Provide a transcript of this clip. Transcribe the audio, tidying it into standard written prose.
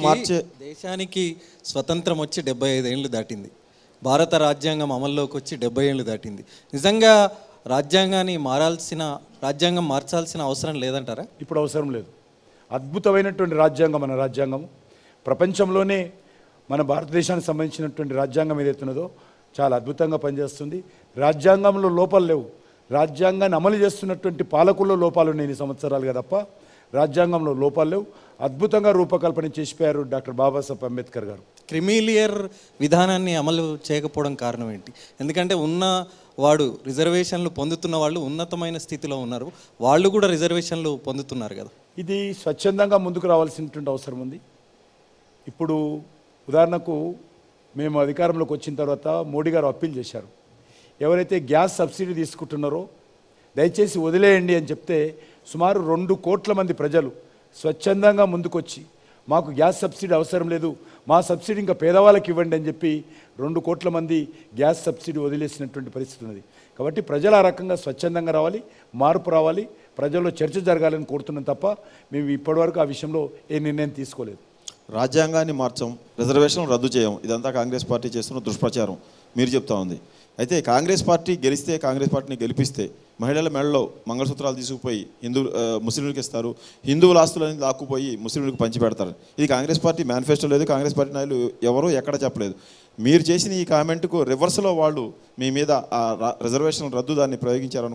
మార్చే దేశానికి స్వతంత్రం వచ్చి 75 ఏళ్ళు దాటింది. భారత రాజ్యాంగం అమల్లోకి వచ్చి 70 ఏళ్ళు దాటింది. నిజంగా రాజ్యాంగం మార్చాల్సిన అవసరం లేదంటారా? ఇప్పుడు అవసరం లేదు. అద్భుతమైనటువంటి రాజ్యాంగం మన రాజ్యాంగము. ప్రపంచంలోనే మన భారతదేశానికి సంబంధించినటువంటి రాజ్యాంగం ఏదైతున్నదో చాలా అద్భుతంగా పనిచేస్తుంది. రాజ్యాంగంలో లోపాలు లేవు. రాజ్యాంగాన్ని అమలు చేస్తున్నటువంటి పాలకుల్లో లోపాలు ఉన్నాయి ఈ సంవత్సరాలుగా తప్ప రాజ్యాంగంలో లోపాలు లేవు. అద్భుతంగా రూపకల్పన చేసిపోయారు డాక్టర్ బాబాసాహెబ్ అంబేద్కర్ గారు. క్రిమిలియర్ విధానాన్ని అమలు చేయకపోవడం కారణం ఏంటి? ఎందుకంటే రిజర్వేషన్లు పొందుతున్న వాళ్ళు ఉన్నతమైన స్థితిలో ఉన్నారు, వాళ్ళు కూడా రిజర్వేషన్లు పొందుతున్నారు కదా. ఇది స్వచ్ఛందంగా ముందుకు రావాల్సినటువంటి అవసరం ఉంది. ఇప్పుడు ఉదాహరణకు మేము అధికారంలోకి వచ్చిన తర్వాత మోడీ గారు అప్పీల్ చేశారు, ఎవరైతే గ్యాస్ సబ్సిడీ తీసుకుంటున్నారో దయచేసి వదిలేయండి అని చెప్తే సుమారు 2 కోట్ల మంది ప్రజలు స్వచ్ఛందంగా ముందుకొచ్చి మాకు గ్యాస్ సబ్సిడీ అవసరం లేదు, మా సబ్సిడీ ఇంకా పేదవాళ్ళకి ఇవ్వండి అని చెప్పి 2 కోట్ల మంది గ్యాస్ సబ్సిడీ వదిలేసినటువంటి పరిస్థితి ఉన్నది. కాబట్టి ప్రజలు ఆ రకంగా స్వచ్ఛందంగా రావాలి, మార్పు రావాలి, ప్రజల్లో చర్చ జరగాలని కోరుతున్నాం తప్ప మేము ఇప్పటివరకు ఆ విషయంలో ఏ నిర్ణయం తీసుకోలేదు. రాజ్యాంగాన్ని మార్చం, రిజర్వేషన్లు రద్దు చేయం, ఇదంతా కాంగ్రెస్ పార్టీ చేస్తున్న దుష్ప్రచారం మీరు చెప్తా ఉంది. అయితే కాంగ్రెస్ పార్టీ గెలిస్తే, కాంగ్రెస్ పార్టీని గెలిపిస్తే మహిళల మెడలో మంగళసూత్రాలు తీసుకుపోయి ముస్లింలకు ఇస్తారు, హిందువుల ఆస్తులని లాక్కుపోయి ముస్లింలకు పంచిపెడతారు. ఇది కాంగ్రెస్ పార్టీ మేనిఫెస్టో లేదు, కాంగ్రెస్ పార్టీ నాయకులు ఎవరూ ఎక్కడ చెప్పలేదు. మీరు చేసిన ఈ కామెంట్కు రివర్స్లో వాళ్ళు మీ మీద ఆ రిజర్వేషన్ రద్దు దాన్ని ప్రయోగించారనుకో.